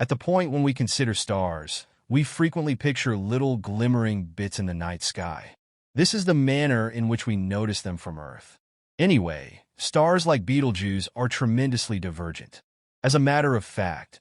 At the point when we consider stars, we frequently picture little glimmering bits in the night sky. This is the manner in which we notice them from Earth. Anyway, stars like Betelgeuse are tremendously divergent. As a matter of fact,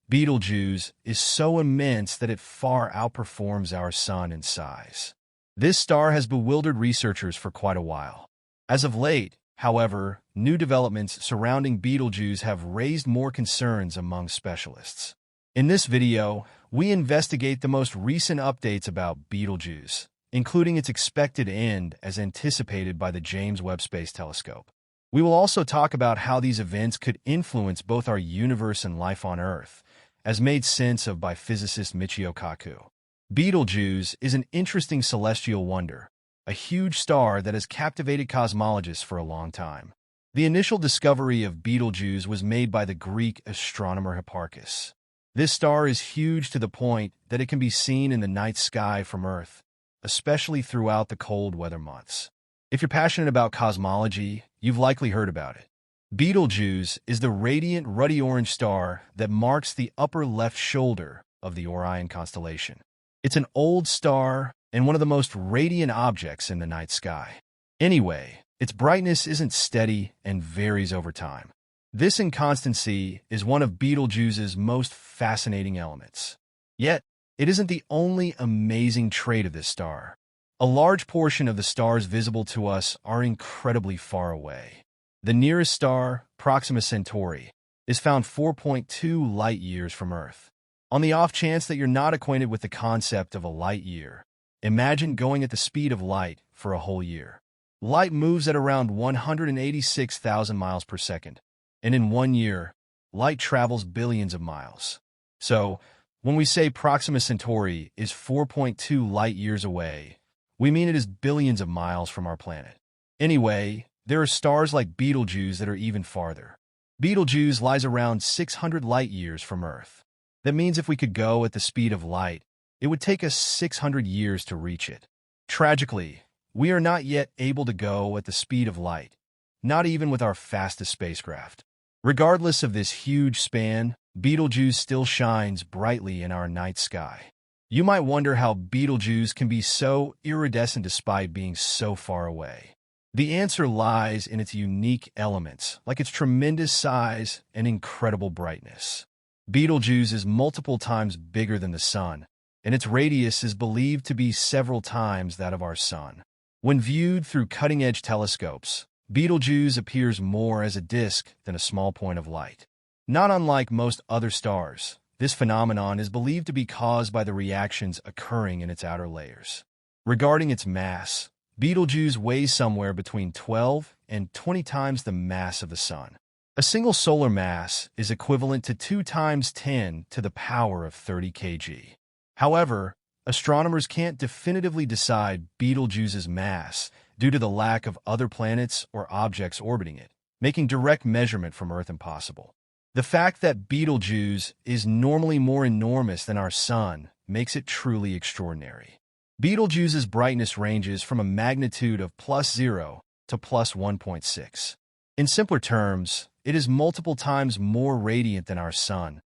Betelgeuse is so immense that it far outperforms our Sun in size. This star has bewildered researchers for quite a while. As of late, however, new developments surrounding Betelgeuse have raised more concerns among specialists. In this video, we investigate the most recent updates about Betelgeuse, including its expected end as anticipated by the James Webb Space Telescope. We will also talk about how these events could influence both our universe and life on Earth, as made sense of by physicist Michio Kaku. Betelgeuse is an interesting celestial wonder, a huge star that has captivated cosmologists for a long time. The initial discovery of Betelgeuse was made by the Greek astronomer Hipparchus. This star is huge to the point that it can be seen in the night sky from Earth, especially throughout the cold weather months. If you're passionate about cosmology, you've likely heard about it. Betelgeuse is the radiant ruddy orange star that marks the upper left shoulder of the Orion constellation. It's an old star and one of the most radiant objects in the night sky. Anyway, its brightness isn't steady and varies over time. This inconstancy is one of Betelgeuse's most fascinating elements. Yet, it isn't the only amazing trait of this star. A large portion of the stars visible to us are incredibly far away. The nearest star, Proxima Centauri, is found 4.2 light-years from Earth. On the off chance that you're not acquainted with the concept of a light year, imagine going at the speed of light for a whole year. Light moves at around 186,000 miles per second, and in 1 year, light travels billions of miles. So, when we say Proxima Centauri is 4.2 light-years away, we mean it is billions of miles from our planet. Anyway, there are stars like Betelgeuse that are even farther. Betelgeuse lies around 600 light-years from Earth. That means if we could go at the speed of light, it would take us 600 years to reach it. Tragically, we are not yet able to go at the speed of light, not even with our fastest spacecraft. Regardless of this huge span, Betelgeuse still shines brightly in our night sky. You might wonder how Betelgeuse can be so iridescent despite being so far away. The answer lies in its unique elements, like its tremendous size and incredible brightness. Betelgeuse is multiple times bigger than the Sun, and its radius is believed to be several times that of our Sun. When viewed through cutting-edge telescopes, Betelgeuse appears more as a disk than a small point of light. Not unlike most other stars, this phenomenon is believed to be caused by the reactions occurring in its outer layers. Regarding its mass, Betelgeuse weighs somewhere between 12 and 20 times the mass of the Sun. A single solar mass is equivalent to 2 times 10 to the power of 30 kg. However, astronomers can't definitively decide Betelgeuse's mass due to the lack of other planets or objects orbiting it, making direct measurement from Earth impossible. The fact that Betelgeuse is normally more enormous than our Sun makes it truly extraordinary. Betelgeuse's brightness ranges from a magnitude of +0 to +1.6. In simpler terms, it is multiple times more radiant than our Sun,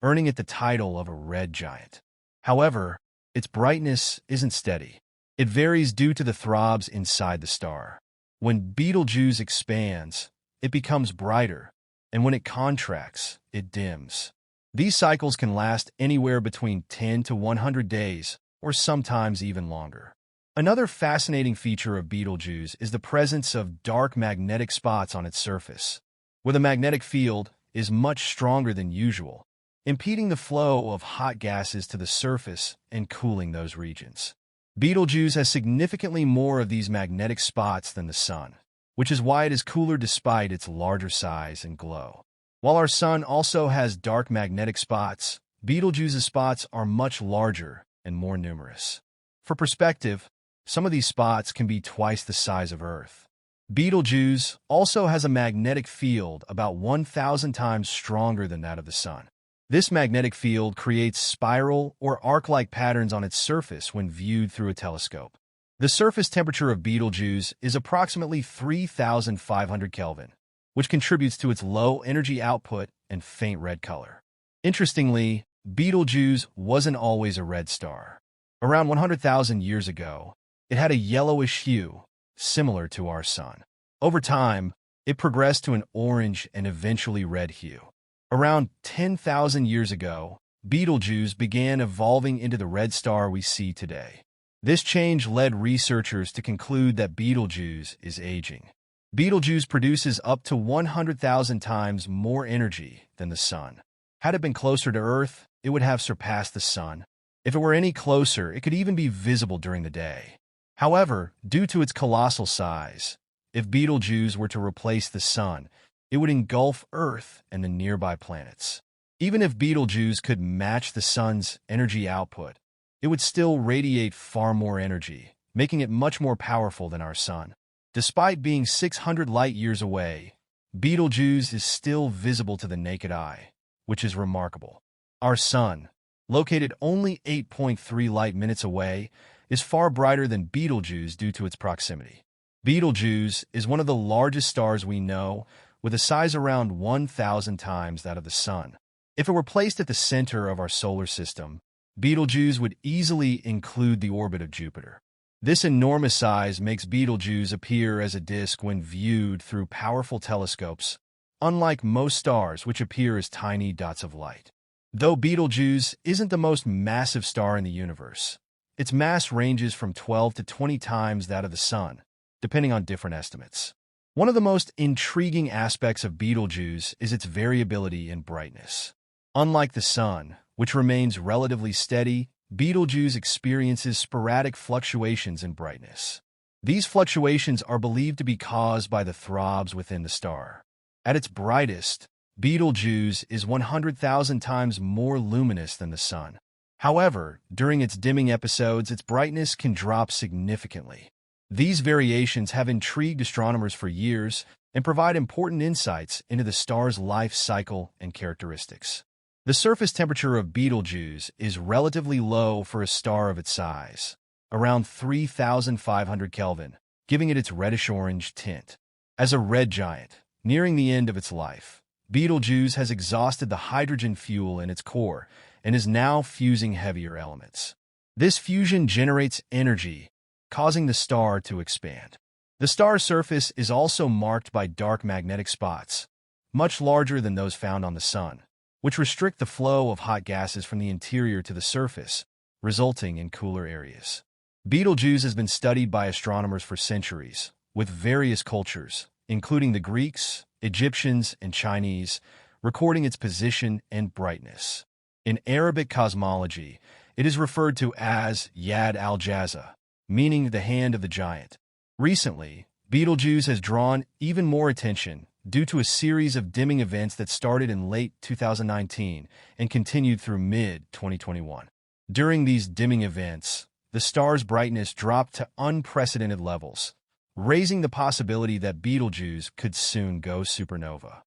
earning it the title of a red giant. However, its brightness isn't steady. It varies due to the throbs inside the star. When Betelgeuse expands, it becomes brighter, and when it contracts, it dims. These cycles can last anywhere between 10 to 100 days, or sometimes even longer. Another fascinating feature of Betelgeuse is the presence of dark magnetic spots on its surface, where the magnetic field is much stronger than usual, impeding the flow of hot gases to the surface and cooling those regions. Betelgeuse has significantly more of these magnetic spots than the Sun, which is why it is cooler despite its larger size and glow. While our Sun also has dark magnetic spots, Betelgeuse's spots are much larger and more numerous. For perspective, some of these spots can be twice the size of Earth. Betelgeuse also has a magnetic field about 1,000 times stronger than that of the Sun. This magnetic field creates spiral or arc-like patterns on its surface when viewed through a telescope. The surface temperature of Betelgeuse is approximately 3,500 Kelvin, which contributes to its low energy output and faint red color. Interestingly, Betelgeuse wasn't always a red star. Around 100,000 years ago, it had a yellowish hue, similar to our sun. Over time, it progressed to an orange and eventually red hue. Around 10,000 years ago, Betelgeuse began evolving into the red star we see today. This change led researchers to conclude that Betelgeuse is aging. Betelgeuse produces up to 100,000 times more energy than the sun. Had it been closer to Earth, it would have surpassed the sun. If it were any closer, it could even be visible during the day. However, due to its colossal size, if Betelgeuse were to replace the sun, it would engulf Earth and the nearby planets. Even if Betelgeuse could match the sun's energy output, it would still radiate far more energy, making it much more powerful than our sun. Despite being 600 light-years away, Betelgeuse is still visible to the naked eye, which is remarkable. Our sun, located only 8.3 light-minutes away, is far brighter than Betelgeuse due to its proximity. Betelgeuse is one of the largest stars we know, with a size around 1,000 times that of the sun. If it were placed at the center of our solar system, Betelgeuse would easily include the orbit of Jupiter. This enormous size makes Betelgeuse appear as a disk when viewed through powerful telescopes, unlike most stars which appear as tiny dots of light. Though Betelgeuse isn't the most massive star in the universe, its mass ranges from 12 to 20 times that of the sun, depending on different estimates. One of the most intriguing aspects of Betelgeuse is its variability in brightness. Unlike the sun, which remains relatively steady, Betelgeuse experiences sporadic fluctuations in brightness. These fluctuations are believed to be caused by the throbs within the star. At its brightest, Betelgeuse is 100,000 times more luminous than the sun. However, during its dimming episodes, its brightness can drop significantly. These variations have intrigued astronomers for years and provide important insights into the star's life cycle and characteristics. The surface temperature of Betelgeuse is relatively low for a star of its size, around 3,500 Kelvin, giving it its reddish-orange tint. As a red giant, nearing the end of its life, Betelgeuse has exhausted the hydrogen fuel in its core and is now fusing heavier elements. This fusion generates energy, causing the star to expand. The star's surface is also marked by dark magnetic spots, much larger than those found on the sun, which restrict the flow of hot gases from the interior to the surface, resulting in cooler areas. Betelgeuse has been studied by astronomers for centuries, with various cultures, including the Greeks, Egyptians, and Chinese, recording its position and brightness. In Arabic cosmology, it is referred to as Yad al-Jaza, meaning the hand of the giant. Recently, Betelgeuse has drawn even more attention due to a series of dimming events that started in late 2019 and continued through mid-2021. During these dimming events, the star's brightness dropped to unprecedented levels, raising the possibility that Betelgeuse could soon go supernova.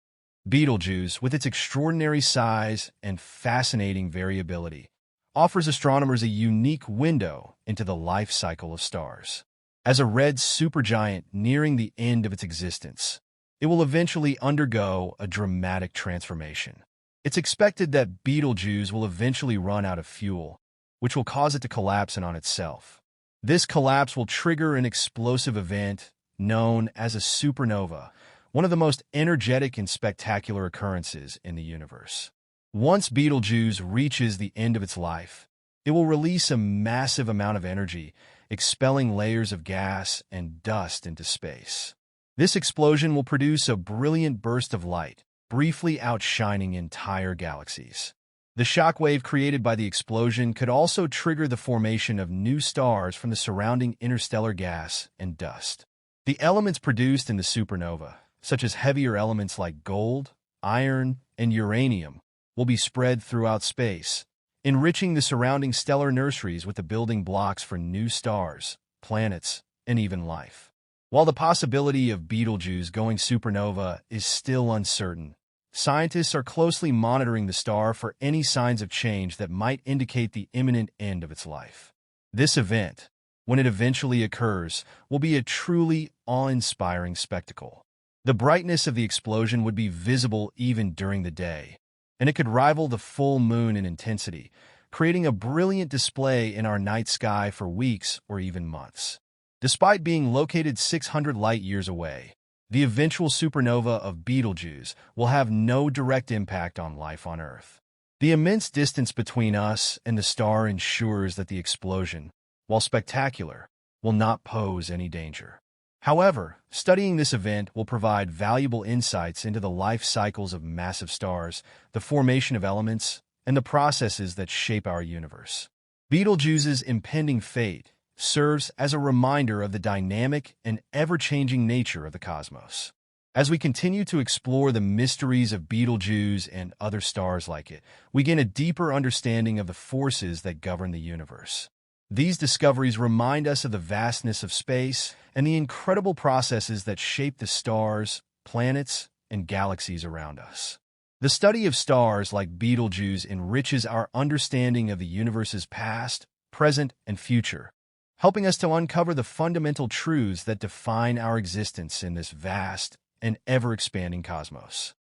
Betelgeuse, with its extraordinary size and fascinating variability, offers astronomers a unique window into the life cycle of stars. As a red supergiant nearing the end of its existence, it will eventually undergo a dramatic transformation. It's expected that Betelgeuse will eventually run out of fuel, which will cause it to collapse in on itself. This collapse will trigger an explosive event known as a supernova, one of the most energetic and spectacular occurrences in the universe. Once Betelgeuse reaches the end of its life, it will release a massive amount of energy, expelling layers of gas and dust into space. This explosion will produce a brilliant burst of light, briefly outshining entire galaxies. The shockwave created by the explosion could also trigger the formation of new stars from the surrounding interstellar gas and dust. The elements produced in the supernova, such as heavier elements like gold, iron, and uranium, will be spread throughout space, enriching the surrounding stellar nurseries with the building blocks for new stars, planets, and even life. While the possibility of Betelgeuse going supernova is still uncertain, scientists are closely monitoring the star for any signs of change that might indicate the imminent end of its life. This event, when it eventually occurs, will be a truly awe-inspiring spectacle. The brightness of the explosion would be visible even during the day, and it could rival the full moon in intensity, creating a brilliant display in our night sky for weeks or even months. Despite being located 600 light-years away, the eventual supernova of Betelgeuse will have no direct impact on life on Earth. The immense distance between us and the star ensures that the explosion, while spectacular, will not pose any danger. However, studying this event will provide valuable insights into the life cycles of massive stars, the formation of elements, and the processes that shape our universe. Betelgeuse's impending fate serves as a reminder of the dynamic and ever-changing nature of the cosmos. As we continue to explore the mysteries of Betelgeuse and other stars like it, we gain a deeper understanding of the forces that govern the universe. These discoveries remind us of the vastness of space and the incredible processes that shape the stars, planets, and galaxies around us. The study of stars like Betelgeuse enriches our understanding of the universe's past, present, and future, helping us to uncover the fundamental truths that define our existence in this vast and ever-expanding cosmos.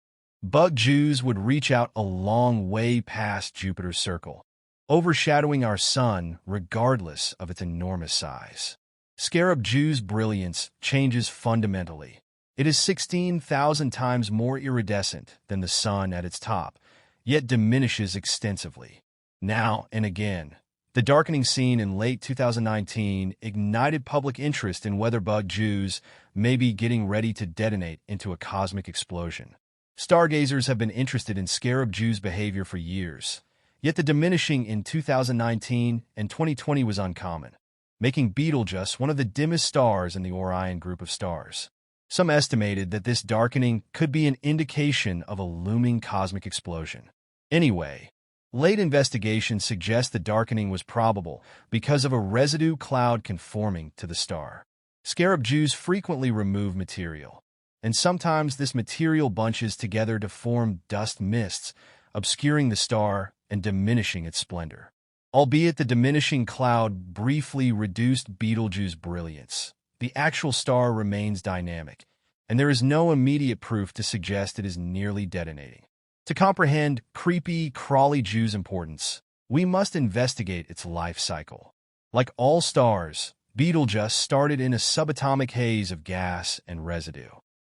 Betelgeuse would reach out a long way past Jupiter's circle, overshadowing our Sun regardless of its enormous size. Betelgeuse's brilliance changes fundamentally. It is 16,000 times more iridescent than the Sun at its top, yet diminishes extensively. Now and again, the darkening scene in late 2019 ignited public interest in whether Betelgeuse may be getting ready to detonate into a cosmic explosion. Stargazers have been interested in Betelgeuse's behavior for years, yet the diminishing in 2019 and 2020 was uncommon, making Betelgeuse one of the dimmest stars in the Orion group of stars. Some estimated that this darkening could be an indication of a looming cosmic explosion. Anyway, late investigations suggest the darkening was probable because of a residue cloud conforming to the star. Betelgeuse frequently remove material, and sometimes this material bunches together to form dust mists, obscuring the star and diminishing its splendor. Albeit the diminishing cloud briefly reduced Betelgeuse's brilliance, the actual star remains dynamic, and there is no immediate proof to suggest it is nearly detonating. To comprehend creepy, crawly Jew's importance, we must investigate its life cycle. Like all stars, Betelgeuse started in a subatomic haze of gas and residue.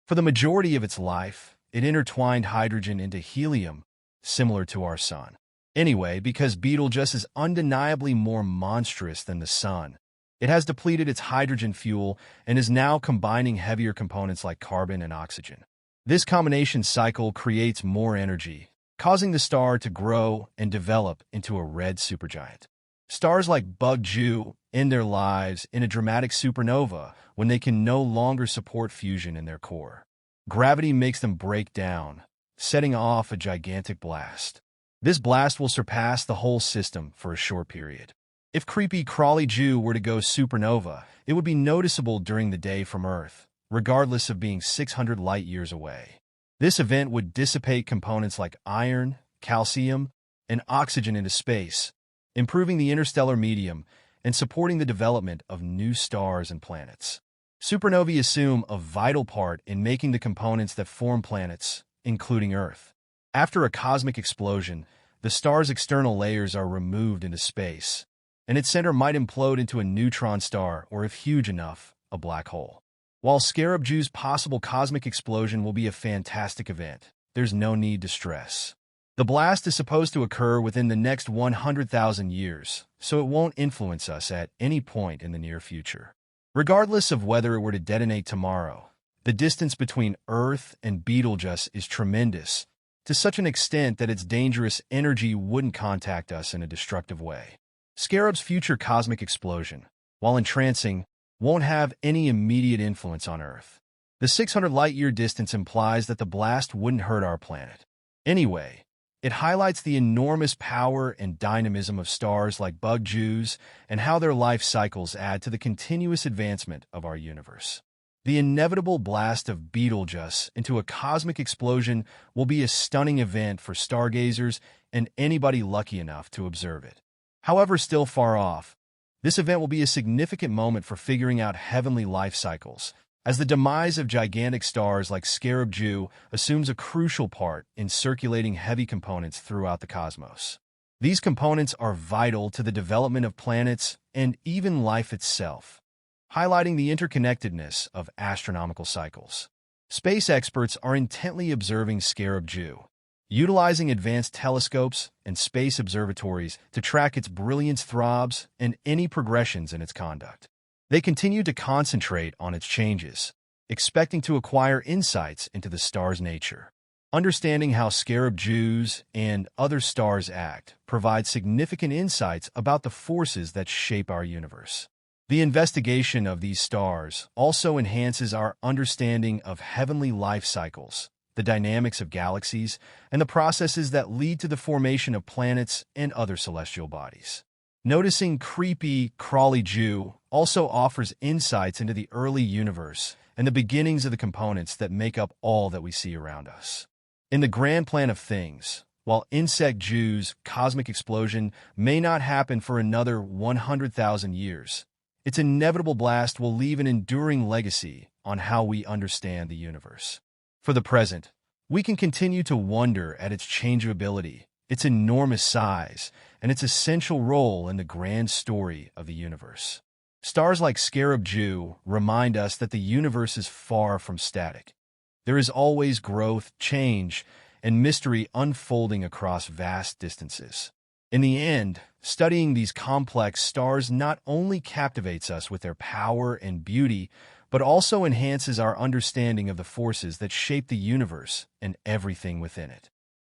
For the majority of its life, it intertwined hydrogen into helium, similar to our Sun. Anyway, because Betelgeuse is undeniably more monstrous than the Sun, it has depleted its hydrogen fuel and is now combining heavier components like carbon and oxygen. This combination cycle creates more energy, causing the star to grow and develop into a red supergiant. Stars like Betelgeuse end their lives in a dramatic supernova when they can no longer support fusion in their core. Gravity makes them break down, setting off a gigantic blast. This blast will surpass the whole system for a short period. If creepy crawly Jew were to go supernova, it would be noticeable during the day from Earth, regardless of being 600 light-years away. This event would dissipate components like iron, calcium, and oxygen into space, improving the interstellar medium and supporting the development of new stars and planets. Supernovae assume a vital part in making the components that form planets, including Earth. After a cosmic explosion, the star's external layers are removed into space, and its center might implode into a neutron star or, if huge enough, a black hole. While Betelgeuse's possible cosmic explosion will be a fantastic event, there's no need to stress. The blast is supposed to occur within the next 100,000 years, so it won't influence us at any point in the near future. Regardless of whether it were to detonate tomorrow, the distance between Earth and Betelgeuse is tremendous, to such an extent that its dangerous energy wouldn't contact us in a destructive way. Betelgeuse's future cosmic explosion, while entrancing, won't have any immediate influence on Earth. The 600 light-year distance implies that the blast wouldn't hurt our planet. Anyway, it highlights the enormous power and dynamism of stars like Betelgeuse and how their life cycles add to the continuous advancement of our universe. The inevitable blast of Betelgeuse into a cosmic explosion will be a stunning event for stargazers and anybody lucky enough to observe it. However still far off, this event will be a significant moment for figuring out heavenly life cycles, as the demise of gigantic stars like Scarab-Jew assumes a crucial part in circulating heavy components throughout the cosmos. These components are vital to the development of planets and even life itself, highlighting the interconnectedness of astronomical cycles. Space experts are intently observing Scarab-Jew, utilizing advanced telescopes and space observatories to track its brilliance throbs and any progressions in its conduct. They continue to concentrate on its changes, expecting to acquire insights into the star's nature. Understanding how Scarab-Jews and other stars act provides significant insights about the forces that shape our universe. The investigation of these stars also enhances our understanding of heavenly life cycles, the dynamics of galaxies, and the processes that lead to the formation of planets and other celestial bodies. Noticing creepy, crawly Jew also offers insights into the early universe and the beginnings of the components that make up all that we see around us. In the grand plan of things, while insect Jew's cosmic explosion may not happen for another 100,000 years, its inevitable blast will leave an enduring legacy on how we understand the universe. For the present, we can continue to wonder at its changeability, its enormous size, and its essential role in the grand story of the universe. Stars like Scarab-Jew remind us that the universe is far from static. There is always growth, change, and mystery unfolding across vast distances. In the end, studying these complex stars not only captivates us with their power and beauty, but also enhances our understanding of the forces that shape the universe and everything within it.